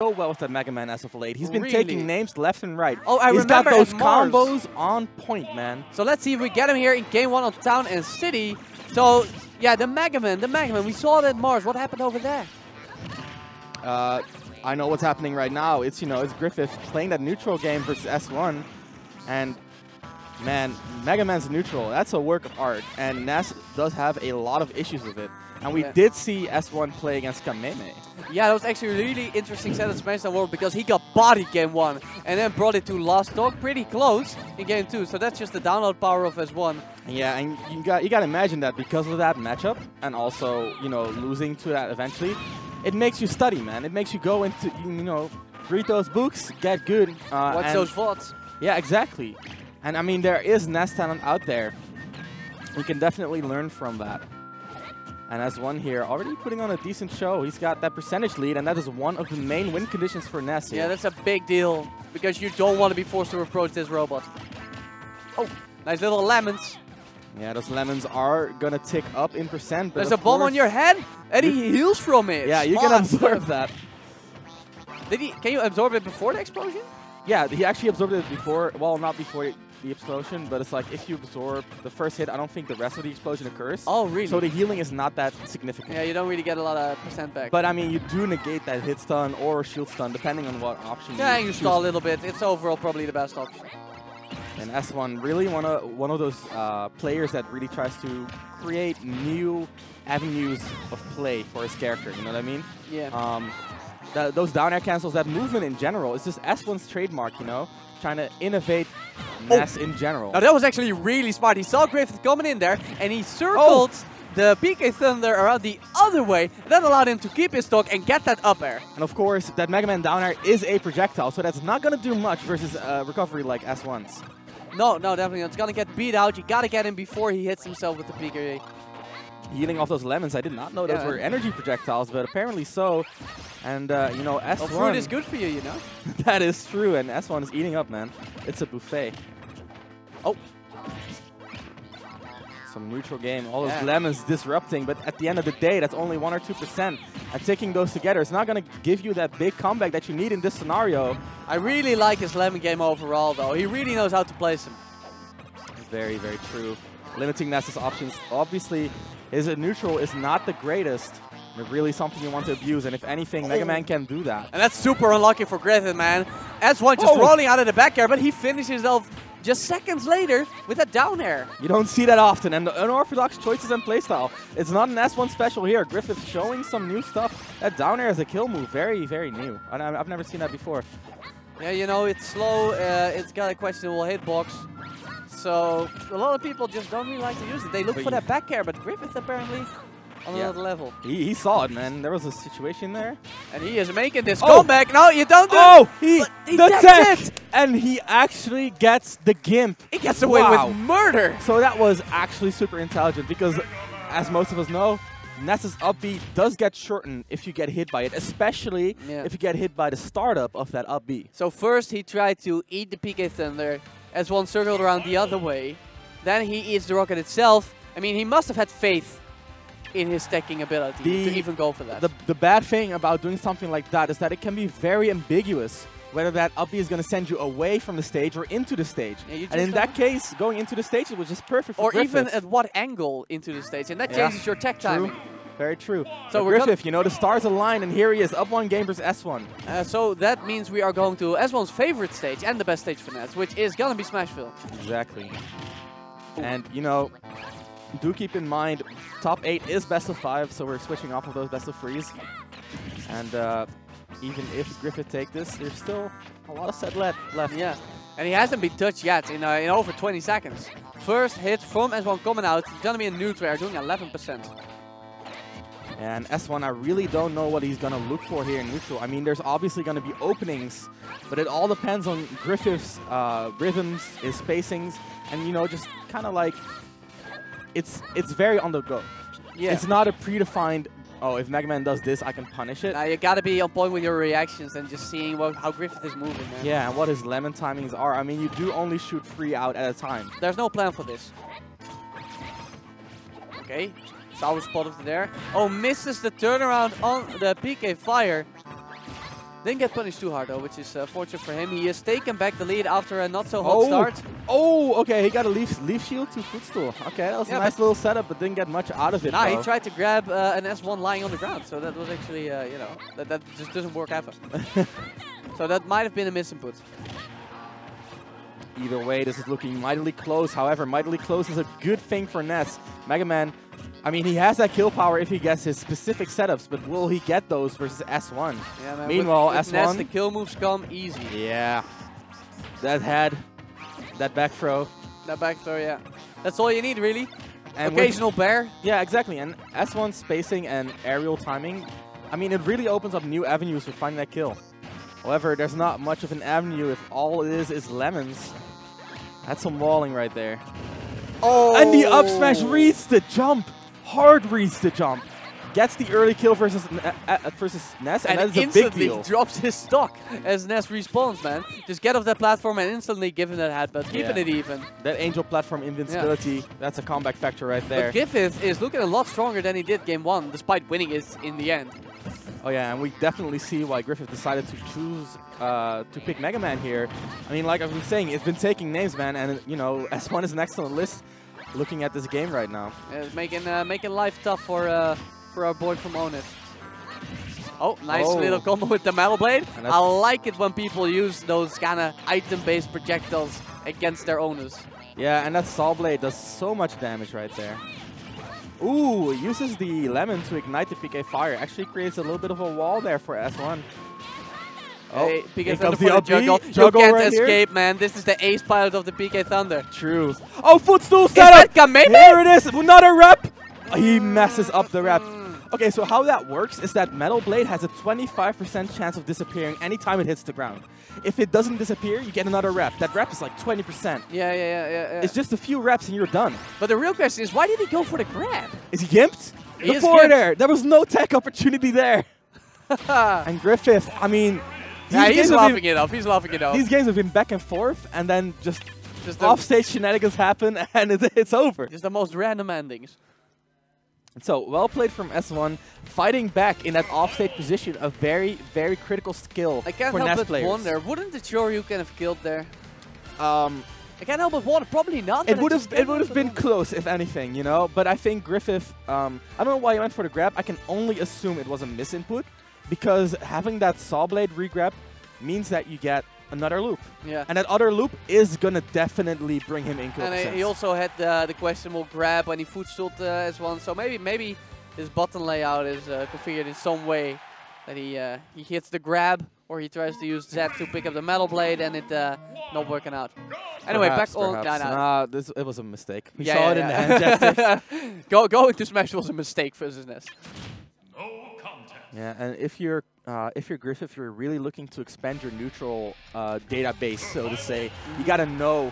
so well with that Megaman as of late. He's been Really? taking names left and right. Oh, I He's got remember those at Mars. combos on point, man. So let's see if we get him here in game 1 on Town and City. So, yeah, the Megaman. We saw that Mars. What happened over there? I know what's happening right now. It's, you know, it's Griffith playing that neutral game versus S1. And, man, Megaman's neutral. That's a work of art. And Ness does have a lot of issues with it. And we did see S1 play against Kameme. Yeah, that was actually a really interesting set of SmackDown World because he got bodied game 1 and then brought it to last talk pretty close in game 2. So that's just the download power of S1. Yeah, and you got to imagine that because of that matchup and also, you know, losing to that eventually, it makes you study, man. It makes you go into, you know, read those books, get good. Watch those VODs. Yeah, exactly. And I mean, there is Ness talent out there. We can definitely learn from that. And S1 here already putting on a decent show. He's got that percentage lead, and that is one of the main win conditions for Ness here. Yeah, that's a big deal because you don't want to be forced to approach this robot. Oh, nice little lemons. Yeah, those lemons are going to tick up in percent. But there's a bomb on your head, and he heals from it. Yeah, you can absorb that. Can you absorb it before the explosion? Yeah, he actually absorbed it before. Well, not before the explosion, but it's like if you absorb the first hit, I don't think the rest of the explosion occurs. Oh, really? So the healing is not that significant. Yeah, you don't really get a lot of percent back. But I mean, you do negate that hit stun or shield stun, depending on what option you choose. stall a little bit. It's overall probably the best option. And S1 really one of those players that really tries to create new avenues of play for his character. You know what I mean? Yeah. Those down air cancels, that movement in general, is just S1's trademark. You know, trying to innovate Ness in general. Now that was actually really smart. He saw Griffith coming in there, and he circled the PK Thunder around the other way. And that allowed him to keep his stock and get that up air. And of course, that Megaman down air is a projectile, so that's not going to do much versus recovery like S1's. No, definitely not. It's going to get beat out. You got to get him before he hits himself with the PK. Healing off those lemons, I did not know those were energy projectiles, but apparently so. And, you know, S1... Well, fruit is good for you, you know? That is true, and S1 is eating up, man. It's a buffet. Oh. Some neutral game. All those lemons disrupting, but at the end of the day, that's only 1 or 2%. And taking those together, it's not going to give you that big comeback that you need in this scenario. I really like his lemon game overall, though. He really knows how to place him. Very, very true. Limiting Ness's options. Obviously, his neutral is not the greatest. But really something you want to abuse, and if anything, Megaman can do that. And that's super unlucky for Griffith, man. S1 just rolling out of the back air, but he finishes off just seconds later with a down air. You don't see that often, and the unorthodox choices and playstyle. It's not an S1 special here. Griffith showing some new stuff. That down air is a kill move. Very, very new. I've never seen that before. Yeah, you know, it's slow. It's got a questionable hitbox. So a lot of people just don't really like to use it. They look for that back air, but Griffith apparently on another level. He saw it, man. There was a situation there. And he is making this comeback. No, you don't do it. He the tech! And he actually gets the gimp. He gets away with murder. So that was actually super intelligent because, as most of us know, Ness's up B does get shortened if you get hit by it, especially if you get hit by the startup of that up B. So first he tried to eat the PK Thunder as one circled around the other way. Then he eats the rocket itself. I mean, he must have had faith in his stacking ability to even go for that. The bad thing about doing something like that is that it can be very ambiguous whether that up B is going to send you away from the stage or into the stage. Yeah, and in that case, going into the stage, it was just perfect for Griffith. Or even at what angle into the stage. In that case, it's your tech timing. Very true. So Griffith, you know, the stars align, and here he is, up 1 game versus S1. So that means we are going to S1's favorite stage and the best stage for Ness, which is going to be Smashville. Exactly. And, you know, do keep in mind, top 8 is best of 5, so we're switching off of those best of 3s. And even if Griffith take this, there's still a lot of set left. Yeah, and he hasn't been touched yet in over 20 seconds. First hit from S1 coming out, it's going to be a neutral air, doing 11%. And S1, I really don't know what he's going to look for here in neutral. I mean, there's obviously going to be openings, but it all depends on Griffith's rhythms, his spacings, and, you know, just kind of like, it's very on the go. Yeah. It's not a predefined, oh, if Megaman does this, I can punish it. You got to be on point with your reactions and just seeing how Griffith is moving, man. Yeah, and what his lemon timings are. I mean, you do only shoot 3 out at a time. There's no plan for this. Okay. Sour spot over there. Oh, misses the turnaround on the PK fire. Didn't get punished too hard though, which is fortunate for him. He has taken back the lead after a not so hot start. Oh, okay, he got a leaf shield to footstool. Okay, that was a nice little setup, but didn't get much out of it. Nah, he tried to grab an S1 lying on the ground, so that was actually, you know, that just doesn't work ever. So that might have been a misinput. Either way, this is looking mightily close. However, mightily close is a good thing for Ness. Megaman, I mean, he has that kill power if he gets his specific setups, but will he get those versus S1? Yeah, man, meanwhile, with S1... Ness, the kill moves come easy. Yeah. That head, that back throw. That back throw, yeah. That's all you need, really. And occasional bear. Yeah, exactly. And S1 spacing and aerial timing, I mean, it really opens up new avenues for finding that kill. However, there's not much of an avenue if all it is lemons. That's some walling right there. Oh! And the up smash reads the jump. Hard reads the jump. Gets the early kill versus Ness, and that is a big deal. Drops his stock as Ness respawns, man. Just get off that platform and instantly give him that headbutt, keeping it even. That angel platform invincibility, that's a comeback factor right there. But Griffith is looking a lot stronger than he did game 1, despite winning it in the end. Oh yeah, and we definitely see why Griffith decided to choose to pick Megaman here. I mean, like I've been saying, it's been taking names, man, and you know, S1 is an excellent list looking at this game right now. Yeah, it's making life tough for our boy from Own It. Oh, nice little combo with the Metal Blade. I like it when people use those kind of item-based projectiles against their owners. Yeah, and that Saw Blade does so much damage right there. Ooh, uses the lemon to ignite the PK fire. Actually creates a little bit of a wall there for S1. Oh, hey, PK Thunder comes for the juggle. You can't escape, man. This is the ace pilot of the PK Thunder. True. Oh, footstool setup! Here it is! Another rep! He messes up the rep. Okay, so how that works is that Metal Blade has a 25% chance of disappearing anytime it hits the ground. If it doesn't disappear, you get another rep. That rep is like 20%. Yeah. It's just a few reps and you're done. But the real question is, why did he go for the grab? Is he gimped? Before there was no tech opportunity there. And Griffith, I mean... he's laughing it off. He's laughing it off. These games have been back and forth, and then just off-stage shenanigans happen, and it's over. Just the most random endings. So, well played from S1, fighting back in that offstage position, a very, very critical skill I can't for help Ness but players. wonder, wouldn't the Shoryuken have killed there? I can't help but wonder, probably not. It would have been close, if anything, you know. But I think Griffith, I don't know why he went for the grab. I can only assume it was a misinput, because having that Saw Blade regrab means that you get another loop. Yeah. And that other loop is gonna definitely bring him in close. And he also had the questionable grab when he footstooled S1. So maybe his button layout is configured in some way that he hits the grab or he tries to use Z to pick up the Metal Blade and it not working out. Anyway, Perhaps, back on. It was a mistake. We saw saw it in the hand gesture. Going to Smash was a mistake versus Ness. Yeah, and if you're Griffith, you're really looking to expand your neutral database, so to say. You gotta know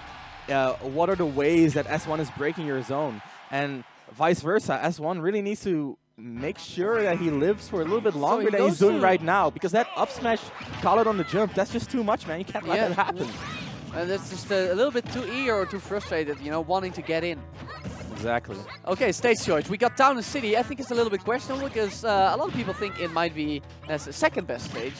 what are the ways that S1 is breaking your zone, and vice versa. S1 really needs to make sure that he lives for a little bit longer than he's doing right now, because that up smash, call it on the jump, that's just too much, man. You can't let that happen. And that's just a little bit too eager or too frustrated, you know, wanting to get in. Exactly. Okay, stage choice. We got Town and City. I think it's a little bit questionable because a lot of people think it might be as the second best stage.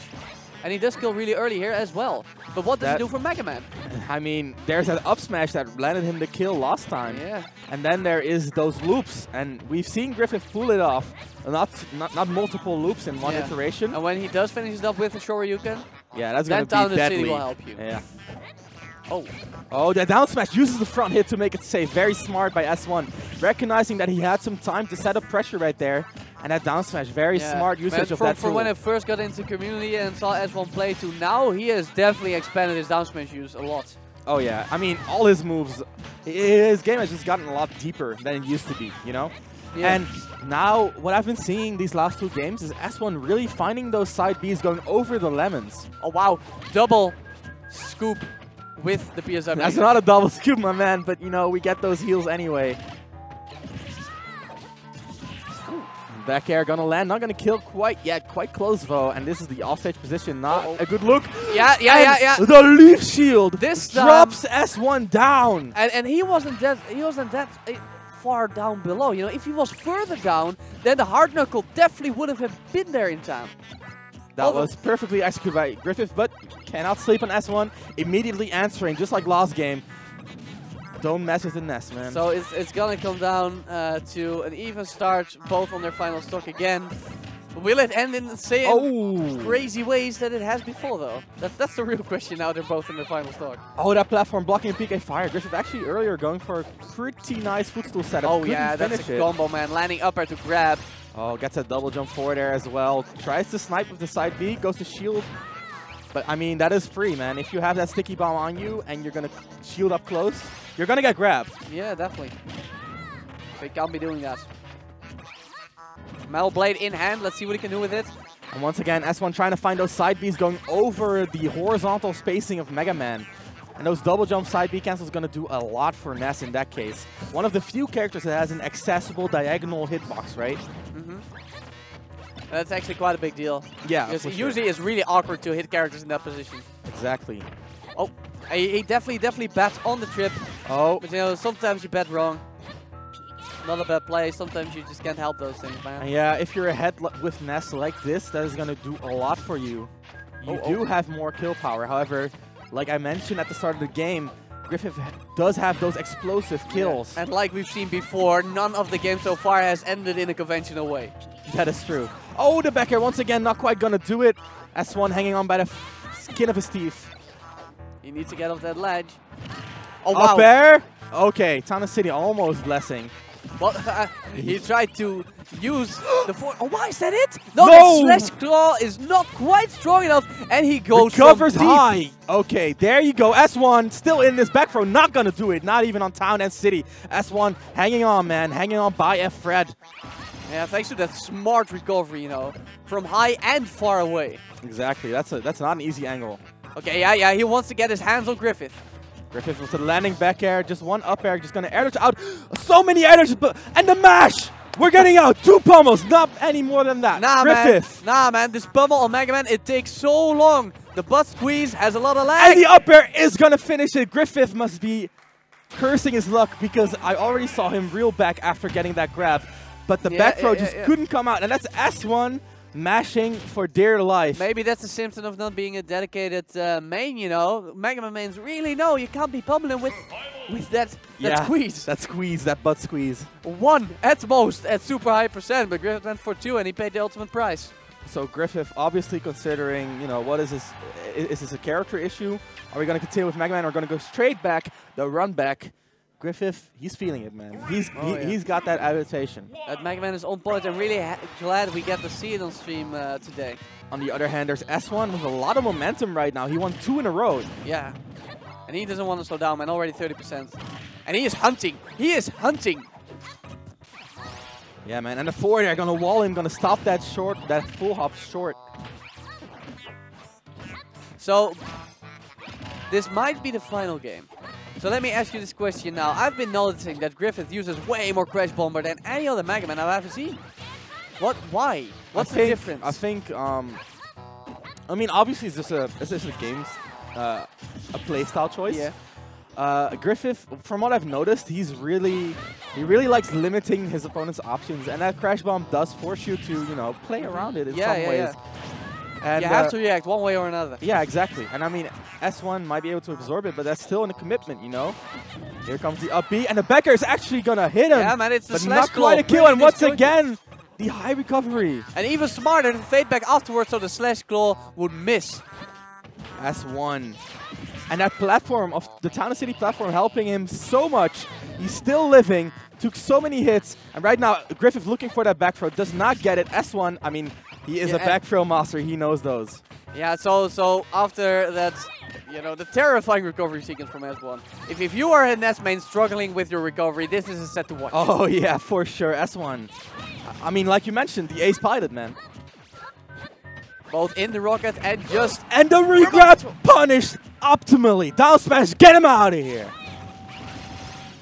And he does kill really early here as well. But what does he do for Megaman? I mean, there's that up smash that landed him the kill last time. Yeah. And then there is those loops. And we've seen Griffith pull it off. Not multiple loops in one iteration. And when he does finish it up with a Shoryuken, yeah, that's going to be Town and deadly. City will help you. Yeah. Oh, that down smash uses the front hit to make it safe. Very smart by S1. Recognizing that he had some time to set up pressure right there. And that down smash, very smart usage of that tool. From when I first got into community and saw S1 play to now, he has definitely expanded his down smash use a lot. Oh yeah, I mean, all his moves, his game has just gotten a lot deeper than it used to be, you know? Yeah. And now, what I've been seeing these last two games is S1 really finding those side Bs going over the lemons. Oh wow, double scoop with the PSI. That's not a double scoop, my man, but you know, we get those heals anyway. Back air gonna land, not gonna kill quite yet, quite close though, and this is the offstage position, not a good look. Yeah. The leaf shield this drops S1 down. And he wasn't that far down below, you know, if he was further down, then the hard knuckle definitely would have been there in time. That was perfectly executed by Griffith, but cannot sleep on S1. Immediately answering, just like last game. Don't mess with the Ness, man. So it's gonna come down to an even start, both on their final stock again. Will it end in the same crazy ways that it has before, though? That's the real question now. They're both in the final stock. Oh, that platform blocking PK fire. Griffith actually earlier going for a pretty nice footstool setup. Oh yeah, that's a combo, man. Landing up air to grab. Oh, gets a double jump forward there as well. Tries to snipe with the side B, goes to shield. But I mean, that is free, man. If you have that sticky bomb on you and you're gonna shield up close, you're gonna get grabbed. Yeah, definitely. So he can't be doing that. Metal Blade in hand. Let's see what he can do with it. And once again, S1 trying to find those side Bs going over the horizontal spacing of Megaman. And those double jump side B cancels going to do a lot for Ness in that case. One of the few characters that has an accessible diagonal hitbox, right? Mm-hmm. That's actually quite a big deal. Yeah, because usually it's really awkward to hit characters in that position. Exactly. Oh, he definitely bet on the trip. Oh. But you know, sometimes you bet wrong. Not a bad play. Sometimes you just can't help those things, man. And yeah, if you're ahead with Ness like this, that is going to do a lot for you. You do have more kill power. However, like I mentioned at the start of the game, Griffith does have those explosive kills. Yeah. And like we've seen before, none of the games so far has ended in a conventional way. That is true. Oh, the back air once again not quite going to do it. S1 hanging on by the skin of his teeth. He needs to get off that ledge. Oh, wow. Up air? Okay, Town and City almost blessing. Well, he tried to use the Oh, why is that it? No, the slash claw is not quite strong enough, and he goes Recovers from deep. high. Okay, there you go. S1 still in this back throw, not gonna do it. Not even on Town and City. S1 hanging on, man, hanging on by F Fred. Yeah, thanks to that smart recovery, you know, from high and far away. Exactly. That's not an easy angle. Okay, yeah, he wants to get his hands on Griffith. Griffith with the landing back air, just one up air, just gonna air dodge out. So many air dodges, and the mash! We're getting out 2 pummels, not any more than that. Nah, Griffith. man, this pummel on Megaman, it takes so long. The butt squeeze has a lot of lag. And the up air is gonna finish it. Griffith must be cursing his luck because I already saw him reel back after getting that grab. But the back throw just couldn't come out, and that's S1 mashing for dear life. Maybe that's a symptom of not being a dedicated main, you know. Megaman mains really know you can't be pummeling with that squeeze. That squeeze, that butt squeeze. 1 at most at super high percent, but Griffith went for 2 and he paid the ultimate price. So Griffith obviously considering, you know, what is this? Is this a character issue? Are we going to continue with Megaman or going to go straight back, the run back? Griffith, he's feeling it, man. He's got that adaptation. That Megaman is on point. I'm really glad we get to see it on stream today. On the other hand, there's S1 with a lot of momentum right now. He won 2 in a row. Yeah. And he doesn't want to slow down, man. Already 30%. And he is hunting. He is hunting. Yeah, man. And the forward air gonna wall him, gonna stop that full hop short. So, this might be the final game. So let me ask you this question now. I've been noticing that Griffith uses way more Crash Bomber than any other Megaman I've ever seen. Why? What's the difference? I think, I mean, obviously it's just a game's, a playstyle choice. Yeah. Griffith, from what I've noticed, he really likes limiting his opponent's options, and that Crash Bomb does force you to, you know, play around it in some ways. Yeah. And you have to react one way or another. Yeah, exactly. And I mean, S1 might be able to absorb it, but that's still in a commitment, you know? Here comes the up B, and the backer is actually going to hit him. Yeah, man, it's the but slash not quite a kill, and once again, the high recovery. And even smarter, the fade back afterwards, so the slash claw would miss. S1. And that platform, of the Town and City platform, helping him so much. He's still living, took so many hits, and right now, Griffith looking for that back throw, does not get it. S1, I mean, he is a back throw master, he knows those. Yeah, so after that, you know, the terrifying recovery sequence from S1. If you are a Ness main struggling with your recovery, this is a set to watch. Oh yeah, for sure, S1. I mean, like you mentioned, the ace pilot, man. Both in the rocket and just... And the regrab punished optimally. Down smash, get him out of here.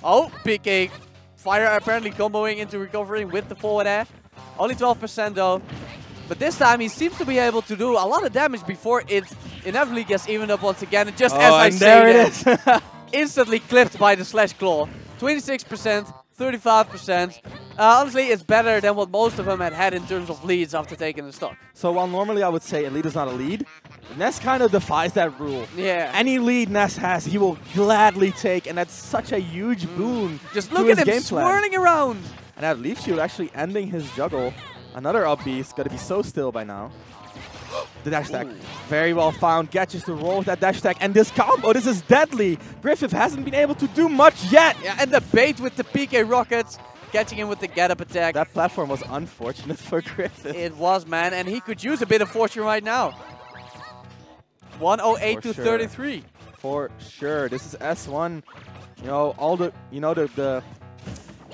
Oh, PK Fire apparently comboing into recovering with the forward air. Only 12% though. But this time he seems to be able to do a lot of damage before it inevitably gets evened up once again. And just as I say that, instantly clipped by the slash claw. 26%, 35%. Honestly, it's better than what most of them had in terms of leads after taking the stock. So while normally I would say a lead is not a lead, Ness kind of defies that rule. Yeah. Any lead Ness has, he will gladly take, and that's such a huge boon. Just to look his at him game plan. swirling around. And that Leaf Shield actually ending his juggle. Another up B is going to be so still by now. The dash attack, very well found. Catches the roll with that dash attack. And this combo, this is deadly. Griffith hasn't been able to do much yet. Yeah, and the bait with the PK rockets, catching him with the get up attack. That platform was unfortunate for Griffith. It was, man, and he could use a bit of fortune right now. 108 to 33. For sure. This is S1. You know, all the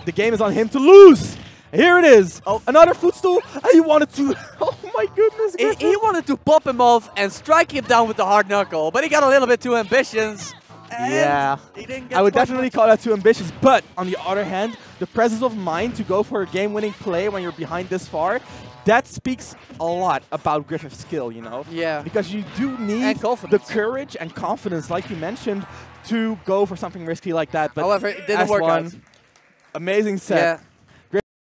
the game is on him to lose. Here it is. Oh, another footstool. He wanted to. Oh my goodness. He wanted to pop him off and strike him down with the hard knuckle, but he got a little bit too ambitious. Yeah. He didn't get I would definitely call that too ambitious. But on the other hand, the presence of mind to go for a game-winning play when you're behind this far, that speaks a lot about Griffith's skill, you know? Yeah. Because you do need the courage and confidence, like you mentioned, to go for something risky like that. But however, it didn't work out. Amazing set. Yeah.